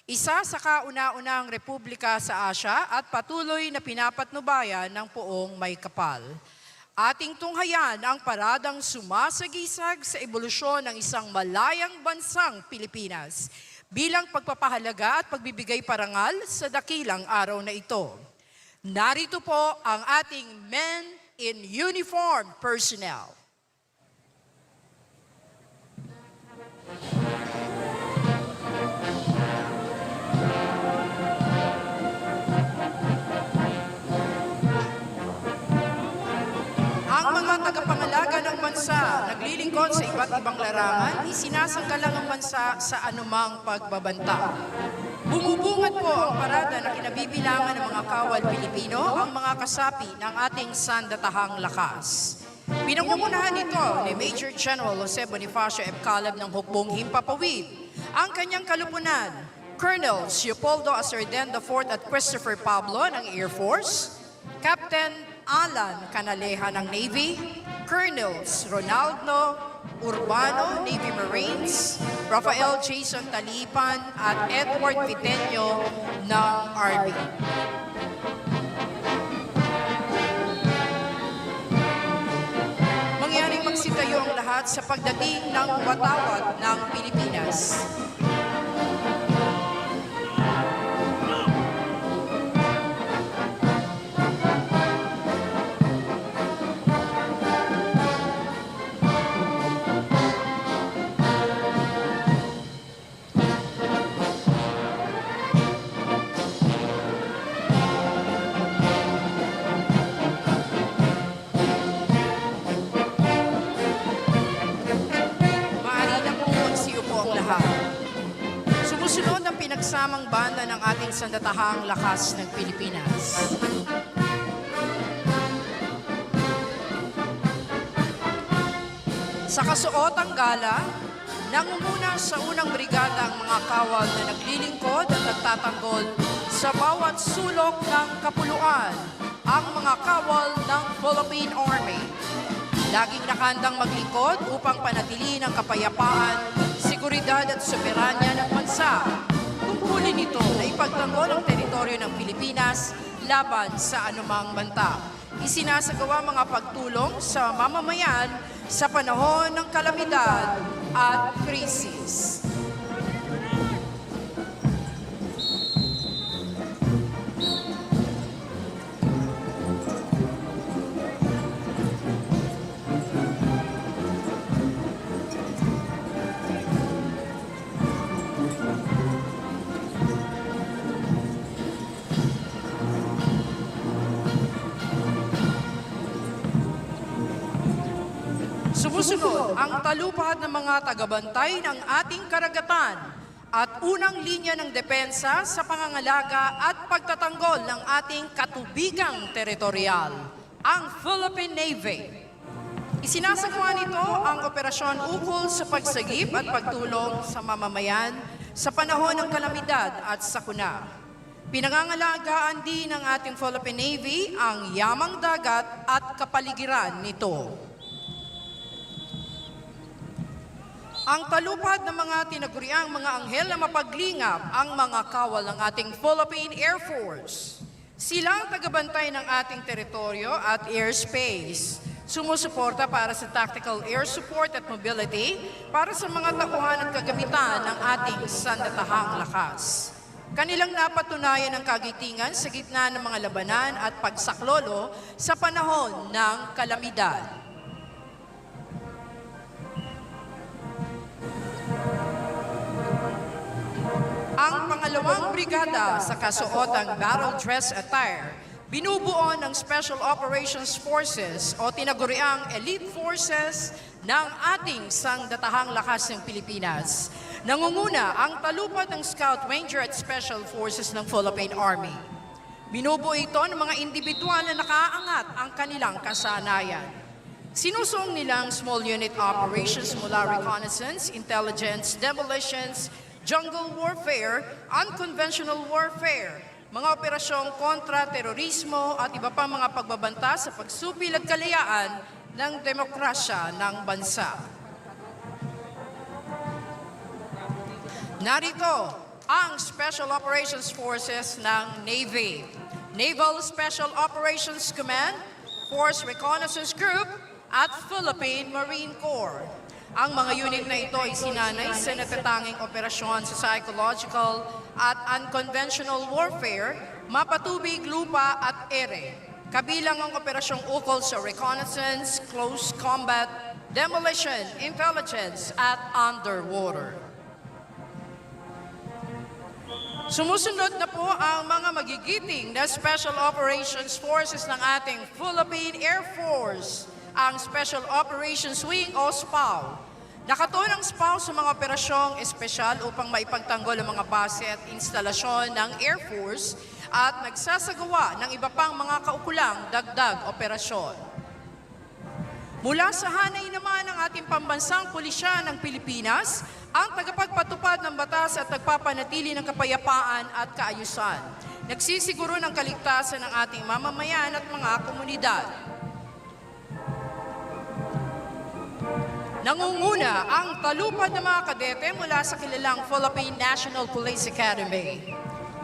Isa sa kauna-unahang republika sa Asya at patuloy na pinapatnubayan ng poong may kapal. Ating tunghayan ang paradang sumasagisag sa ebolusyon ng isang malayang bansang Pilipinas bilang pagpapahalaga at pagbibigay parangal sa dakilang araw na ito. Narito po ang ating men in uniform personnel. Ang mga tagapangalaga ng bansa, naglilingkod sa iba't ibang larangan, isinasanggalang ang bansa sa anumang pagbabanta. Bumubungad po ang parada na kinabibilangan ng mga kawal Pilipino, ang mga kasapi ng ating sandatahang lakas. Pinangungunahan nito ni Major General Jose Bonifacio F. Calab ng Hukbong Himpapawid, ang kanyang kalupunan, Colonel Leopoldo Asarden IV at Christopher Pablo ng Air Force, Captain Alan Canaleja ng Navy, Colonels Ronaldo Urbano, Navy Marines, Rafael Jason Talipan at Edward Viteño ng Army. Mangyaring magsitayo ang lahat sa pagdating ng watawat ng Pilipinas. Sumusunod ang pinagsamang banda ng ating sandatahang lakas ng Pilipinas. Sa kasuotang gala, nangunguna sa unang brigada ang mga kawal na naglilingkod at nagtatanggol sa bawat sulok ng kapuluan, ang mga kawal ng Philippine Army. Laging nakandang maglingkod upang panatilihin ang kapayapaan, seguridad at soberanya ng bansa. Tungkulin nito na ipagtanggol ang teritoryo ng Pilipinas laban sa anumang banta. Isinasagawa mga pagtulong sa mamamayan sa panahon ng kalamidad at krisis. Sumusunod ang talupad ng mga tagabantay ng ating karagatan at unang linya ng depensa sa pangangalaga at pagtatanggol ng ating katubigang teritorial, ang Philippine Navy. Isinasagawa nito ang operasyon ukol sa pagsagip at pagtulong sa mamamayan sa panahon ng kalamidad at sakuna. Pinangangalagaan din ng ating Philippine Navy ang yamang dagat at kapaligiran nito. Ang talupad ng mga tinaguriang mga anghel na mapaglingap ang mga kawal ng ating Philippine Air Force. Sila ang tagabantay ng ating teritoryo at airspace. Sumusuporta para sa tactical air support at mobility para sa mga tauhan at kagamitan ng ating sandatahang lakas. Kanilang napatunayan ang kagitingan sa gitna ng mga labanan at pagsaklolo sa panahon ng kalamidad. Ang pangalawang brigada sa kasuotang battle dress attire, binubuo ng Special Operations Forces o tinaguriang Elite Forces ng ating sangdatahang lakas ng Pilipinas. Nangunguna ang talupad ng Scout Ranger at Special Forces ng Philippine Army. Binubuo ito ng mga individual na nakaangat ang kanilang kasanayan. Sinusong nilang small unit operations mula reconnaissance, intelligence, demolitions, jungle warfare, unconventional warfare, mga operasyong kontra-terorismo at iba pang mga pagbabanta sa pagsupil at kalayaan ng demokrasya ng bansa. Narito ang Special Operations Forces ng Navy, Naval Special Operations Command, Force Reconnaissance Group, at Philippine Marine Corps. Ang mga unit na ito ay sinanay sa natatanging operasyon sa psychological at unconventional warfare, mapatubig, lupa at ere. Kabilang ang operasyong ukol sa reconnaissance, close combat, demolition, intelligence at underwater. Sumusunod na po ang mga magigiting na Special Operations Forces ng ating Philippine Air Force, ang Special Operations Wing o SPAW. Nakatuon ang SPAW sa mga operasyong espesyal upang maipagtanggol ang mga base at instalasyon ng Air Force at nagsasagawa ng iba pang mga kaukulang dagdag operasyon. Mula sa hanay naman ng ating pambansang pulisya ng Pilipinas, ang tagapagpatupad ng batas at nagpapanatili ng kapayapaan at kaayusan. Nagsisiguro ng kaligtasan ng ating mamamayan at mga komunidad. Nangunguna ang talupad ng mga kadete mula sa kilalang Philippine National Police Academy.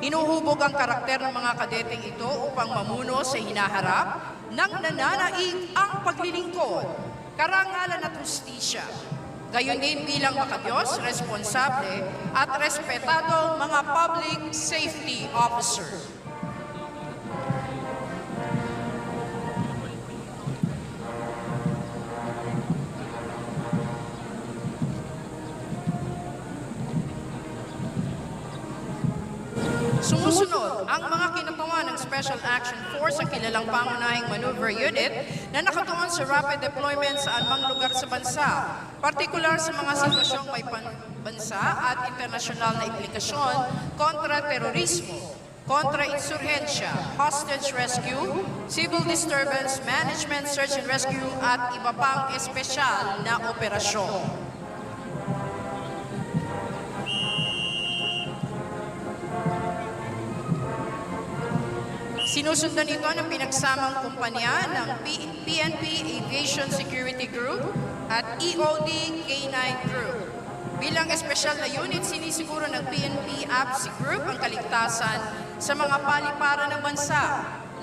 Hinuhubog ang karakter ng mga kadeteng ito upang mamuno sa hinaharap ng nananaig ang paglilingkod, karangalan at hustisya. Gayon din bilang makadiyos, responsable at respetadong mga public safety officer. Sumusunod ang mga kinatawan ng Special Action Force, ang kilalang pangunahing maneuver unit na nakatuon sa rapid deployment sa anumang lugar sa bansa, partikular sa mga sitwasyong may panbansa at internasyonal na implikasyon kontra terorismo, kontra insurhensya, hostage rescue, civil disturbance management, search and rescue at iba pang espesyal na operasyon. Sinusundan ito ng pinagsamang kumpanya ng PNP Aviation Security Group at EOD K9 Group. Bilang espesyal na unit, sinisiguro ng PNP APSI Group ang kaligtasan sa mga paliparan ng bansa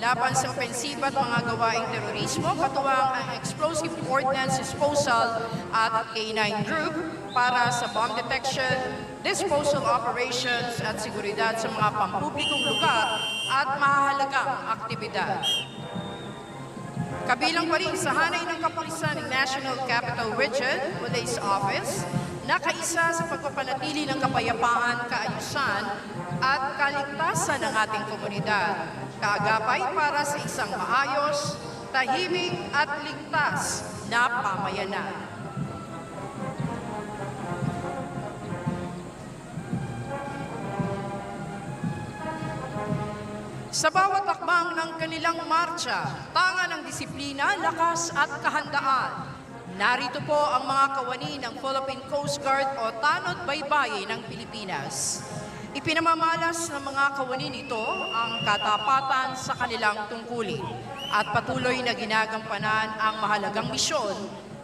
laban sa opensiba at mga gawaing terorismo, katuwang ang Explosive Ordnance Disposal at K9 Group para sa bomb detection, disposal operations at seguridad sa mga pampublikong lugar at mahahalagang aktibidad. Kabilang pa rin sa hanay ng kapulisan ng National Capital Region Police Office, nakaisa sa pagpapanatili ng kapayapaan, kaayusan at kaligtasan ng ating komunidad. Kaagapay para sa isang maayos, tahimik at ligtas na pamayanan. Sa bawat akbang ng kanilang marcha, tanga ng disiplina, lakas at kahandaan. Narito po ang mga kawani ng Philippine Coast Guard o Tanod Baybayin ng Pilipinas. Ipinamamalas ng mga kawani nito ang katapatan sa kanilang tungkulin at patuloy na ginagampanan ang mahalagang misyon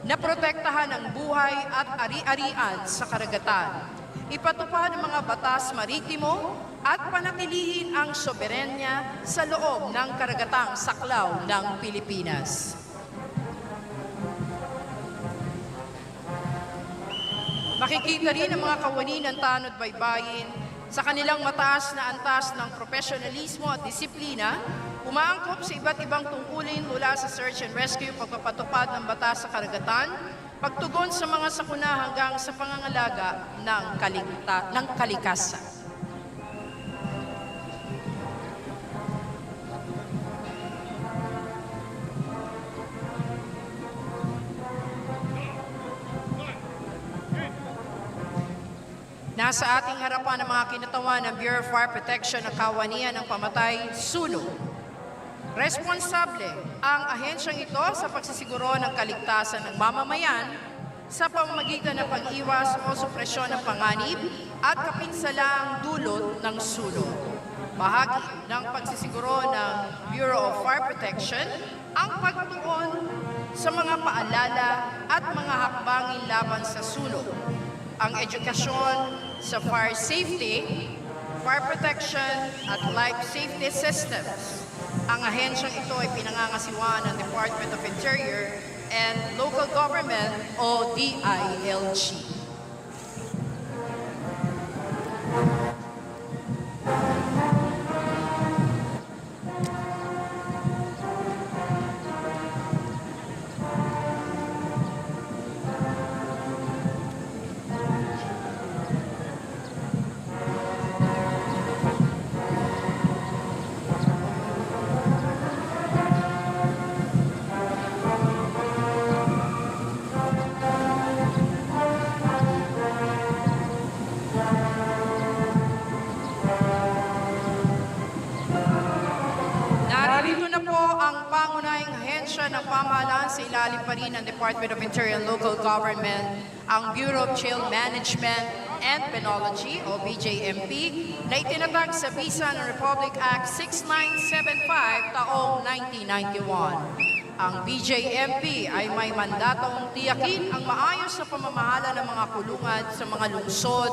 na protektahan ang buhay at ari-arian sa karagatan. Ipatupad ang mga batas maritimo at panatilihin ang soberenya sa loob ng karagatang saklaw ng Pilipinas. Makikita rin ang mga kawani ng Tanod Baybayin sa kanilang mataas na antas ng profesionalismo at disiplina, umaangkop sa iba't ibang tungkulin mula sa search and rescue, pagpapatupad ng batas sa karagatan, pagtugon sa mga sakuna hanggang sa pangangalaga ng kalikasan. Nasa ating harapan ang mga kinatawan ng Bureau of Fire Protection na kawanian ng pamatay sunog. Responsable ang ahensyang ito sa pagsisiguro ng kaligtasan ng mamamayan sa pamamagitan ng pag-iwas o supresyon ng panganib at kapinsalaang dulot ng sunog. Bahagi ng pagsisiguro ng Bureau of Fire Protection ang pagtuon sa mga paalala at mga hakbangin laban sa sunog, ang edukasyon sa fire safety, fire protection at life safety systems. Ang ahensyang ito ay pinangangasiwaan ng Department of Interior and Local Government o DILG. Narito na po ang pangunahing ahensya ng pamahalaan sa ilalim pa rin ng Department of Interior and Local Government, ang Bureau of Jail Management and Penology o BJMP na itinatag sa Bisa ng Republic Act 6975 taong 1991. Ang BJMP ay may mandatong tiyakin ang maayos na pamamahala ng mga kulungan sa mga lungsod,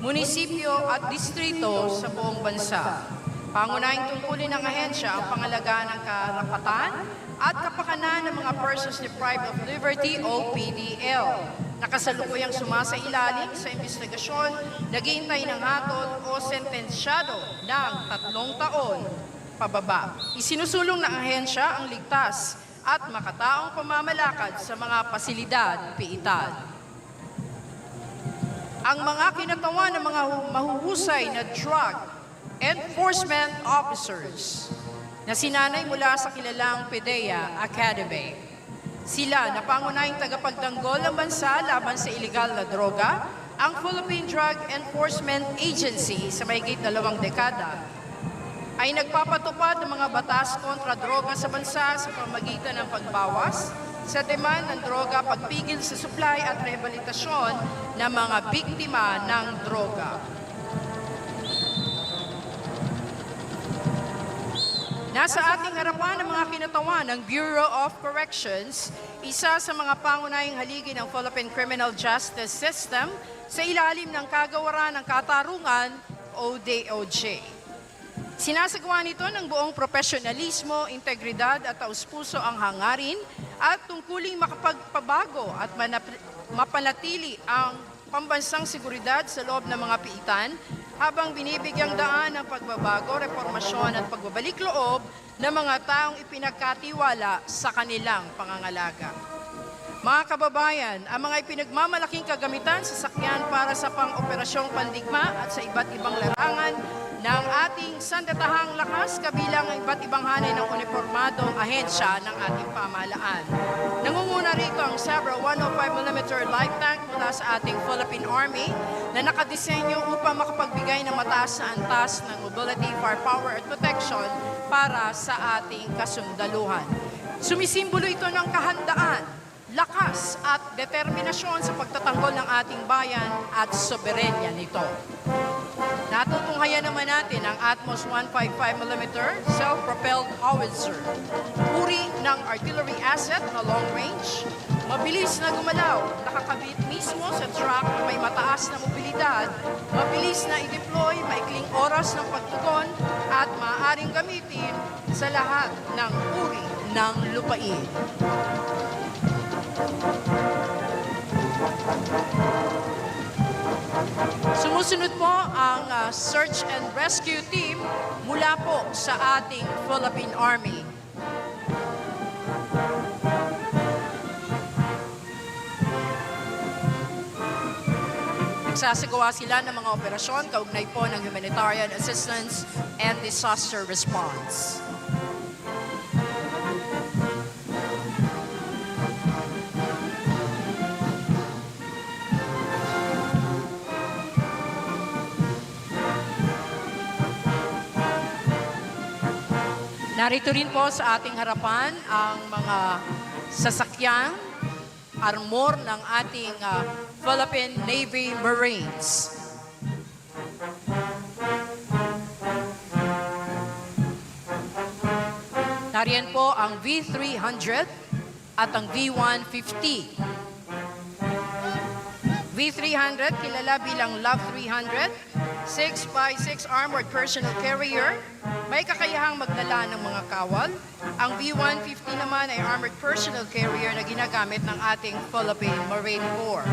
munisipyo at distrito sa buong bansa. Pangunahing tungkulin ng ahensya ang pangalagaan ng karapatan at kapakanan ng mga persons deprived of liberty o PDL. Nakasalukuyang sumasailalim sa investigasyon, naghihintay ng hatol o sentensyado ng 3 taon pababa. Isinusulong ng ahensya ang ligtas at makataong pamamalakad sa mga pasilidad, piitan. Ang mga kinatawan ng mga mahuhusay na drug enforcement officers na sinanay mula sa kilalang PDEA Academy. Sila na pangunahing tagapagtanggol ng bansa laban sa iligal na droga, ang Philippine Drug Enforcement Agency sa mahigit 2 dekada ay nagpapatupad ng mga batas kontra droga sa bansa sa pamamagitan ng pagbawas sa demand ng droga, pagpigil sa supply at rehabilitasyon ng mga biktima ng droga. Nasa ating harapan ang mga kinatawan ng Bureau of Corrections, isa sa mga pangunahing haligi ng Philippine Criminal Justice System sa ilalim ng Kagawaran ng Katarungan o DOJ. Sinasagawa nito ng buong profesionalismo, integridad at taus-puso ang hangarin at tungkuling makapagpabago at mapanatili ang pambansang seguridad sa loob ng mga piitan habang binibigyang daan ng pagbabago, reformasyon at pagbabalik loob ng mga taong ipinagkatiwala sa kanilang pangangalaga. Mga kababayan, ang mga ipinagmamalaking kagamitan sa sakyan para sa pang-operasyong pandigma at sa iba't ibang larangan ng ating sandatahang lakas kabilang ang iba't ibang hanay ng uniformadong ahensya ng ating pamahalaan. Nangunguna rito ang Sabra 105mm light tank mula sa ating Philippine Army na nakadisenyo upang makapagbigay ng mataas na antas ng mobility, firepower at protection para sa ating kasundaluhan. Sumisimbolo ito ng kahandaan, lakas at determinasyon sa pagtatanggol ng ating bayan at soberenya nito. Natutunghayan naman natin ang Atmos 155mm self-propelled howitzer. Uri ng artillery asset na long range, mabilis na gumalaw, nakakabit mismo sa truck na may mataas na mobilidad, mabilis na i-deploy, maikling oras ng pagtugon at maaaring gamitin sa lahat ng uri ng lupain. Sumusunod po ang search and rescue team mula po sa ating Philippine Army. Nagsasagawa sila ng mga operasyon kaugnay po ng humanitarian assistance and disaster response. Narito rin po sa ating harapan ang mga sasakyang armor ng ating Philippine Navy Marines. Nariyan po ang V300 at ang V150. V300, kilala bilang Love 300, 6x6 armored personnel carrier, may kakayahang magdala ng mga kawal. Ang B-150 naman ay armored personnel carrier na ginagamit ng ating Philippine Marine Corps.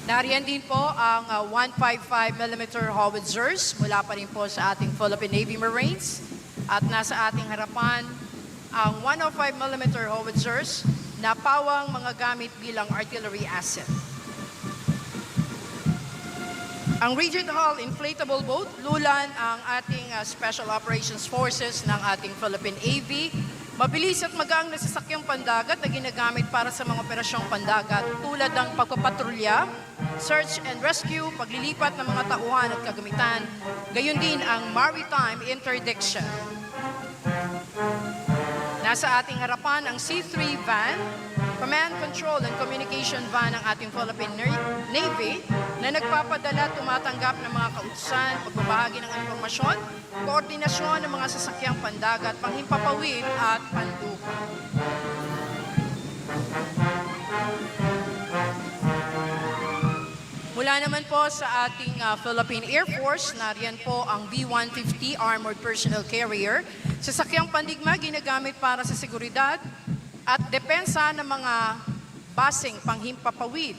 Nariyan din po ang 155mm howitzers mula pa rin po sa ating Philippine Navy Marines. At nasa ating harapan ang 105mm howitzers na pawang mga gamit bilang artillery asset. Ang Regent Hall inflatable boat, lulan ang ating Special Operations Forces ng ating Philippine Navy. Mabilis at magaang na sasakyang pandagat na ginagamit para sa mga operasyong pandagat tulad ng pagpapatrolya, search and rescue, paglilipat ng mga tauhan at kagamitan, gayon din ang maritime interdiction. Nasa ating harapan ang C-3 van, command, control, and communication van ng ating Philippine Navy na nagpapadala, tumatanggap ng mga kautusan, pagbabahagi ng impormasyon, koordinasyon ng mga sasakyang pandagat, panghimpapawid at pandupa. Mula naman po sa ating Philippine Air Force, nariyan po ang B-150 Armored Personnel Carrier. Sasakyang pandigma ginagamit para sa seguridad at depensa ng mga basing panghimpapawid.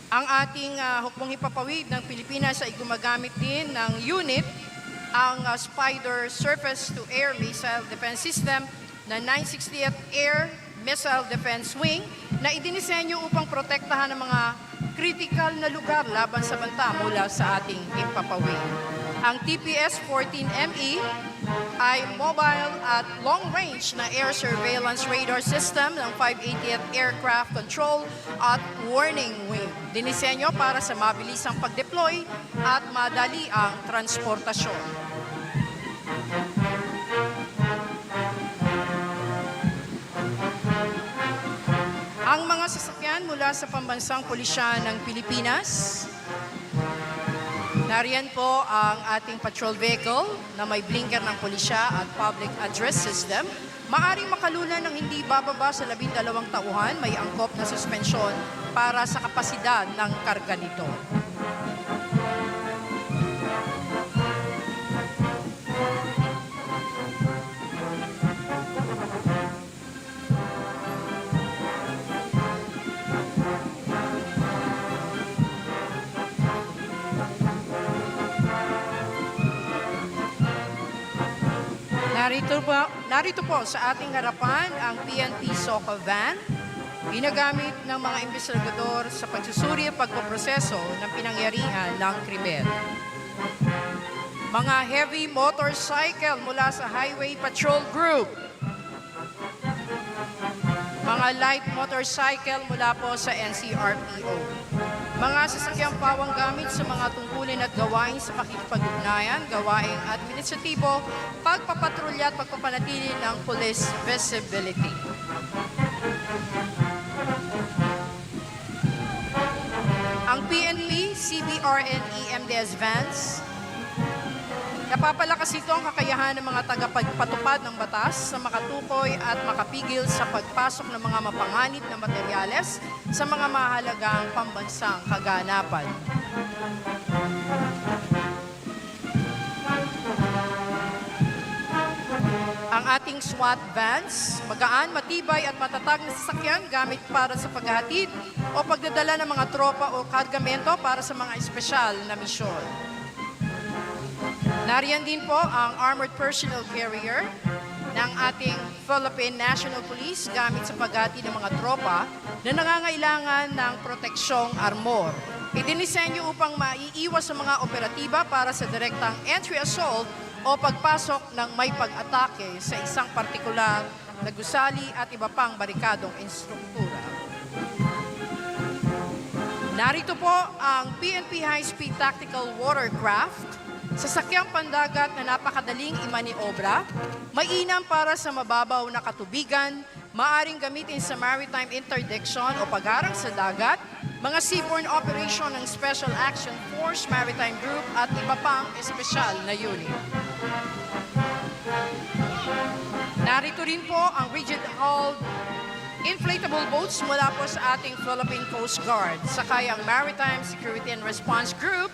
Ang ating hukbong himpapawid ng Pilipinas ay gumagamit din ng unit, ang Spider Surface-to-Air Missile Defense System na 960th Air Missile Defense Wing na idinisenyo upang protektahan ang mga critical na lugar laban sa banta mula sa ating himpapawid. Ang TPS-14ME ay mobile at long-range na air surveillance radar system ng 580th Aircraft Control at Warning Wing. Dinisenyo para sa mabilisang pag-deploy at madali ang transportasyon. Ang mga sasakyan mula sa pambansang pulisya ng Pilipinas. Nariyan po ang ating patrol vehicle na may blinker ng pulisya at public address system. Maaring makalunan ng hindi bababa sa 12 tauhan, may angkop na suspensyon para sa kapasidad ng karga nito. Narito po sa ating harapan ang PNP SOCA van, ginagamit ng mga investigador sa pagsusuri at pagpoproseso ng pinangyarihan ng krimen. Mga heavy motorcycle mula sa Highway Patrol Group. Mga light motorcycle mula po sa NCRPO. Mga sasakyang pawang gamit sa mga tungkulin at gawain sa pakikipag-ugnayan, gawaing administratibo, pagpapatrolya at pagpapanatili ng police visibility. Ang PNP, CBRNE, MDS vans, napapalakas ito ang kakayahan ng mga tagapagpatupad ng batas sa makatukoy at makapigil sa pagpasok ng mga mapanganib na materyales sa mga mahalagang pambansang kaganapan. Ang ating SWAT vans, magaan, matibay at matatag na sasakyan gamit para sa paghahatid o pagdadala ng mga tropa o kargamento para sa mga espesyal na misyon. Nariyan din po ang armored personnel carrier ng ating Philippine National Police gamit sa paghatid ng mga tropa na nangangailangan ng proteksyong armor. Idinisenyo upang maiiwas sa mga operatiba para sa direktang entry assault o pagpasok ng may pag-atake sa isang partikular na gusali at iba pang barikadong instruktura. Narito po ang PNP High-Speed Tactical Watercraft, sasakyang pandagat na napakadaling imaniobra, mainam para sa mababaw na katubigan, maaring gamitin sa maritime interdiction o pagharang sa dagat, mga seaborne operation ng Special Action Force Maritime Group at iba pang espesyal na unit. Narito rin po ang rigid-hulled inflatable boats mula po sa ating Philippine Coast Guard. Sakay ang Maritime Security and Response Group,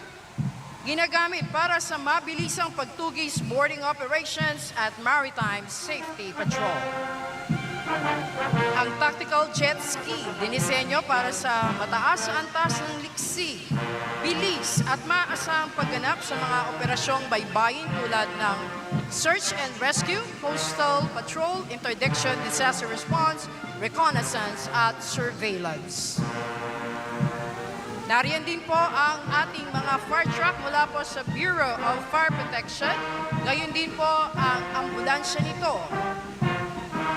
ginagamit para sa mabilisang pagtugis boarding operations at maritime safety patrol. Ang tactical jet ski, dinisenyo para sa mataas na antas ng liksi, bilis at maasahang pagganap sa mga operasyong baybayin tulad ng search and rescue, coastal patrol, interdiction, disaster response, reconnaissance at surveillance. Nariyan din po ang ating mga fire truck mula po sa Bureau of Fire Protection. Gayon din po ang ambulansya nito.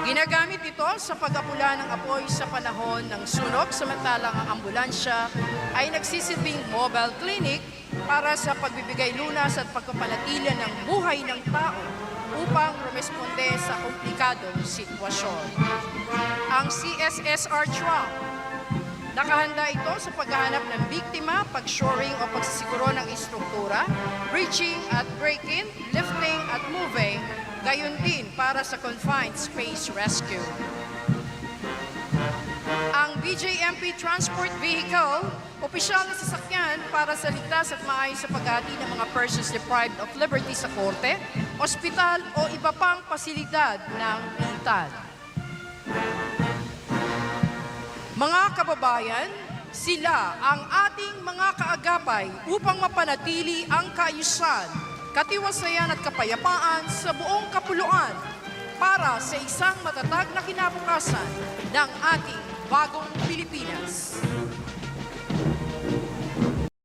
Ginagamit ito sa pag-apula ng apoy sa panahon ng sunog, samantalang ang ambulansya ay nagsisilbing mobile clinic para sa pagbibigay lunas at pagpapanatili ng buhay ng tao upang rumesponde sa komplikadong sitwasyon. Ang CSSR truck, nakahanda ito sa paghahanap ng biktima, pag-shoring o pagsisiguro ng istruktura, bridging at break-in, lifting at moving, gayon din para sa confined space rescue. Ang BJMP Transport Vehicle, opisyal na sasakyan para sa ligtas at maayos sa paghati ng mga persons deprived of liberty sa korte, ospital o iba pang pasilidad ng militar. Mga kababayan, sila ang ating mga kaagapay upang mapanatili ang kaayusan, katiwasayan at kapayapaan sa buong kapuluan para sa isang matatag na kinabukasan ng ating bagong Pilipinas.